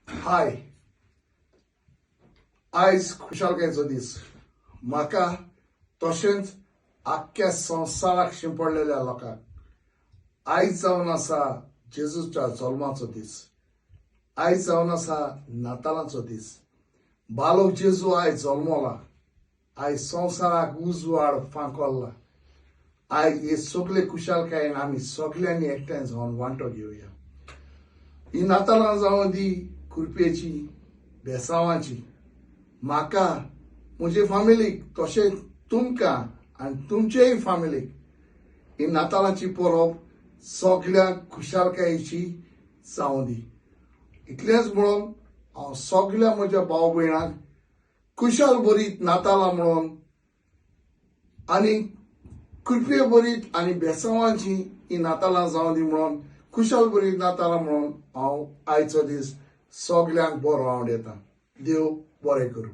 हाय, आयज खुशालकायेचो दीस. म्हाका तशेंच आख्ख्या संवसाराक शिंपडलेल्या लोकांक आयज जावन आसा जेजूच्या जल्माचो दीस. आयज जावन आसा नातालांचो दीस. बालो जेजू आयज जल्मला. आयज संवसाराक उजवाड फांकोरला. आयज हे सगळे खुशालकायेन आमी सगळ्यांनी एकठांय जावन वांटो घेवया. ही नातालां जावं दी कृपेची, बेसांवाची. म्हाका, म्हजे फामिलीक, तशेंच तुमकां आनी तुमचेय फामिलीक ही नातालांची परब सगळ्यांक खुशालकायेची जावं दी. इतलेंच म्हणून हांव सगळ्या म्हज्या भाव भयणांक खुशाल भरीत नातालां म्हणून आनी कृपे भरीत आनी बेसांवाची ही नातालां जावं दी म्हणून खुशाल भरीत नातालां म्हणून हांव आयचो दीस सगळ्यांक बरो आवडयता. देव बरें करूं.